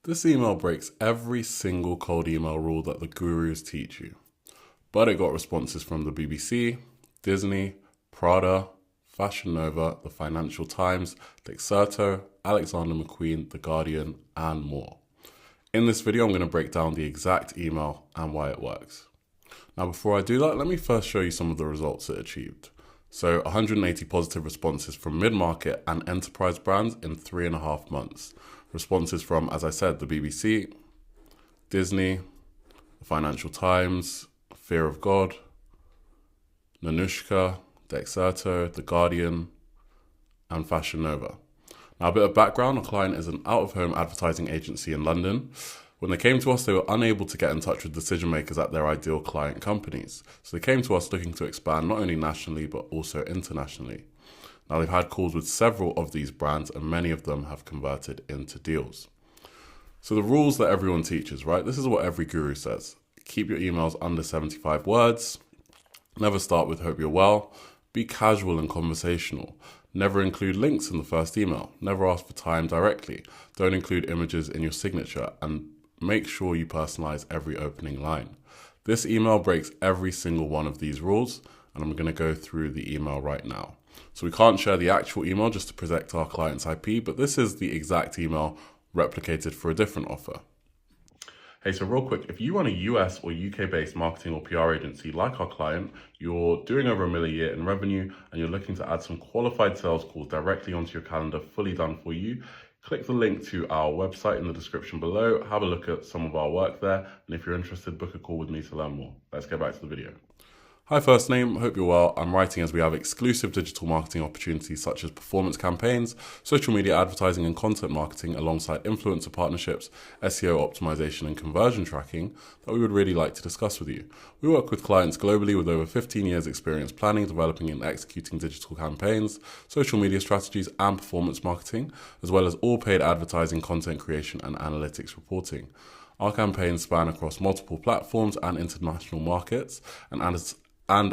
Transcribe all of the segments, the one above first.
This email breaks every single cold email rule that the gurus teach you. But it got responses from the BBC, Disney, Prada, Fashion Nova, the Financial Times, Dexerto, Alexander McQueen, The Guardian, and more. In this video, I'm going to break down the exact email and why it works. Now, before I do that, let me first show you some of the results it achieved. So 180 positive responses from mid-market and enterprise brands in 3.5 months. Responses from, as I said, the BBC, Disney, the Financial Times, Fear of God, Nanushka, Dexerto, The Guardian, and Fashion Nova. Now, a bit of background, our client is an out-of-home advertising agency in London. When they came to us, they were unable to get in touch with decision makers at their ideal client companies. So they came to us looking to expand not only nationally, but also internationally. Now, they've had calls with several of these brands, and many of them have converted into deals. So the rules that everyone teaches, right? This is what every guru says. Keep your emails under 75 words. Never start with hope you're well. Be casual and conversational. Never include links in the first email. Never ask for time directly. Don't include images in your signature, and make sure you personalize every opening line. This email breaks every single one of these rules, and I'm going to go through the email right now. So we can't share the actual email just to protect our client's IP, but this is the exact email replicated for a different offer. Hey, so real quick, if you run a US or UK-based marketing or PR agency like our client, you're doing over $1 million a year in revenue, and you're looking to add some qualified sales calls directly onto your calendar, fully done for you, click the link to our website in the description below, have a look at some of our work there, and if you're interested, book a call with me to learn more. Let's get back to the video. Hi, first name, hope you're well. I'm writing as we have exclusive digital marketing opportunities such as performance campaigns, social media advertising and content marketing alongside influencer partnerships, SEO optimization and conversion tracking that we would really like to discuss with you. We work with clients globally with over 15 years experience planning, developing and executing digital campaigns, social media strategies and performance marketing, as well as all paid advertising, content creation and analytics reporting. Our campaigns span across multiple platforms and international markets, and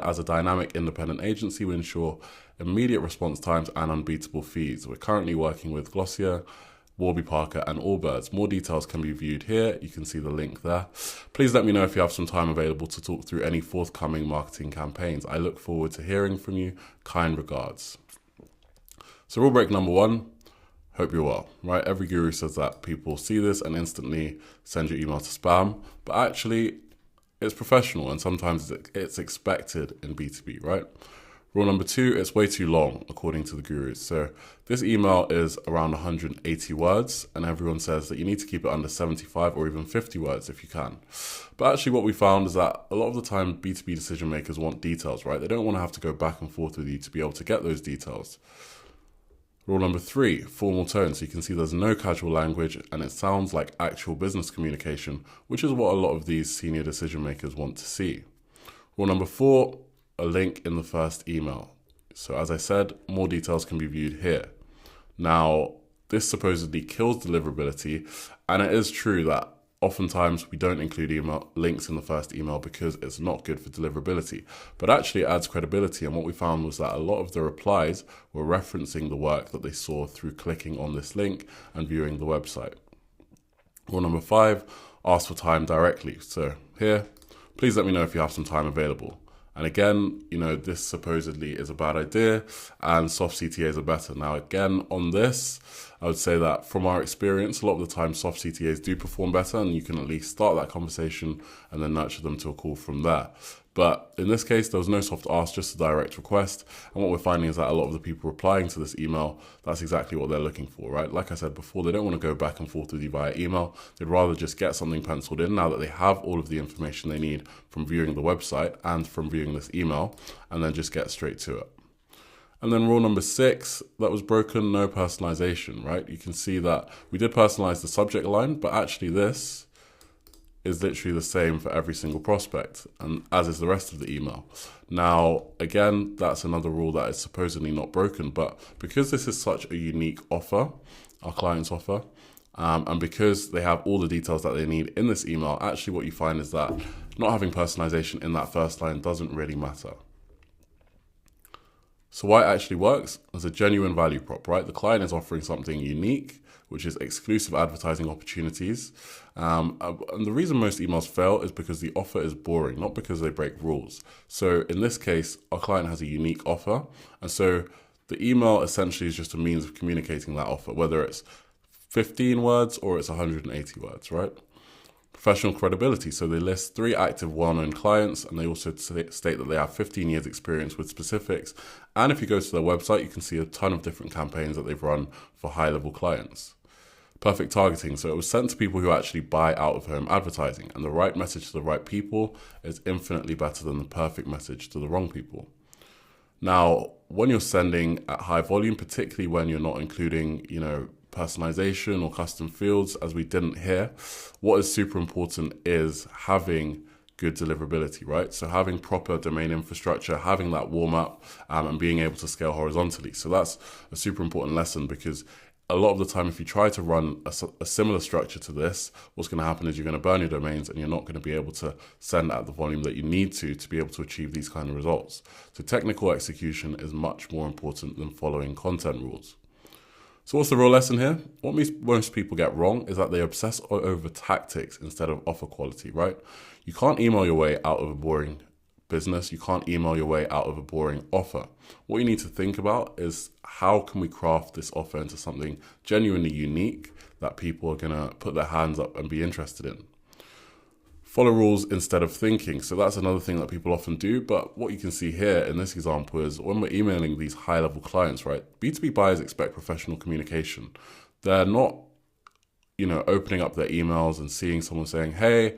as a dynamic independent agency, we ensure immediate response times and unbeatable fees. We're currently working with Glossier, Warby Parker and Allbirds. More details can be viewed here. You can see the link there. Please let me know if you have some time available to talk through any forthcoming marketing campaigns. I look forward to hearing from you. Kind regards. So rule break number 1, hope you're well, right? Every guru says that people see this and instantly send your email to spam, but actually it's professional and sometimes it's expected in B2B, right? Rule number 2, it's way too long, according to the gurus. So this email is around 180 words, and everyone says that you need to keep it under 75 or even 50 words if you can. But actually what we found is that a lot of the time B2B decision makers want details, right? They don't want to have to go back and forth with you to be able to get those details. Rule number 3, formal tone. So you can see there's no casual language and it sounds like actual business communication, which is what a lot of these senior decision makers want to see. Rule number 4, a link in the first email. So as I said, more details can be viewed here. Now, this supposedly kills deliverability, and it is true that oftentimes we don't include email links in the first email because it's not good for deliverability, but actually it adds credibility. And what we found was that a lot of the replies were referencing the work that they saw through clicking on this link and viewing the website. Rule number 5, ask for time directly. So here, please let me know if you have some time available. And again, this supposedly is a bad idea and soft CTAs are better. Now, again, on this, I would say that from our experience, a lot of the time soft CTAs do perform better and you can at least start that conversation and then nurture them to a call from there. But in this case, there was no soft ask, just a direct request. And what we're finding is that a lot of the people replying to this email, that's exactly what they're looking for, right? Like I said before, they don't want to go back and forth with you via email. They'd rather just get something penciled in now that they have all of the information they need from viewing the website and from viewing this email, and then just get straight to it. And then rule number 6, that was broken, no personalization, right? You can see that we did personalize the subject line, but actually this is literally the same for every single prospect, and as is the rest of the email. Now, again, that's another rule that is supposedly not broken, but because this is such a unique offer, our client's offer, and because they have all the details that they need in this email, actually what you find is that not having personalization in that first line doesn't really matter. So why it actually works is a genuine value prop, right? The client is offering something unique which is exclusive advertising opportunities. And the reason most emails fail is because the offer is boring, not because they break rules. So in this case, our client has a unique offer. And so the email essentially is just a means of communicating that offer, whether it's 15 words or it's 180 words, right? Professional credibility. So they list 3 active, well-known clients, and they also state that they have 15 years experience with specifics. And if you go to their website, you can see a ton of different campaigns that they've run for high-level clients. Perfect targeting. So it was sent to people who actually buy out-of-home advertising, and the right message to the right people is infinitely better than the perfect message to the wrong people. Now, when you're sending at high volume, particularly when you're not including, personalization or custom fields, as we didn't here, what is super important is having good deliverability, right? So having proper domain infrastructure, having that warm up, and being able to scale horizontally. So that's a super important lesson, because a lot of the time, if you try to run a similar structure to this, what's going to happen is you're going to burn your domains and you're not going to be able to send at the volume that you need to be able to achieve these kind of results. So technical execution is much more important than following content rules. So what's the real lesson here? What most people get wrong is that they obsess over tactics instead of offer quality, right? You can't email your way out of a boring business. You can't email your way out of a boring offer. What you need to think about is, how can we craft this offer into something genuinely unique that people are going to put their hands up and be interested in? Follow rules instead of thinking. So that's another thing that people often do. But what you can see here in this example is, when we're emailing these high-level clients, right? B2B buyers expect professional communication. They're not, opening up their emails and seeing someone saying, hey,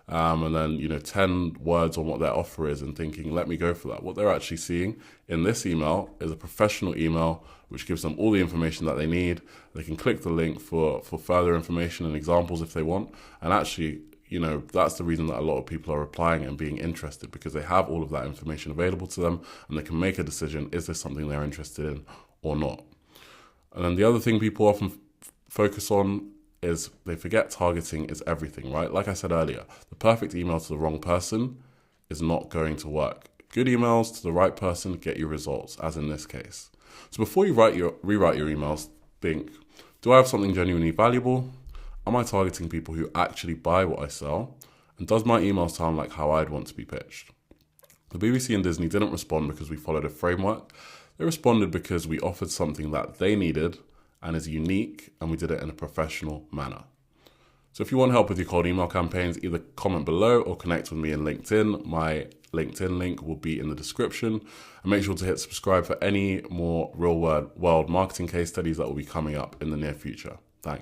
and then, 10 words on what their offer is and thinking, let me go for that. What they're actually seeing in this email is a professional email, which gives them all the information that they need. They can click the link for further information and examples if they want. And actually, that's the reason that a lot of people are replying and being interested, because they have all of that information available to them and they can make a decision, is this something they're interested in or not? And then the other thing people often focus on is they forget targeting is everything, right? Like I said earlier, the perfect email to the wrong person is not going to work. Good emails to the right person get you results, as in this case. So before you rewrite your emails, think, do I have something genuinely valuable? Am I targeting people who actually buy what I sell? And does my email sound like how I'd want to be pitched? The BBC and Disney didn't respond because we followed a framework. They responded because we offered something that they needed and is unique, and we did it in a professional manner. So if you want help with your cold email campaigns, either comment below or connect with me in LinkedIn. My LinkedIn link will be in the description. And make sure to hit subscribe for any more real world marketing case studies that will be coming up in the near future. Thanks.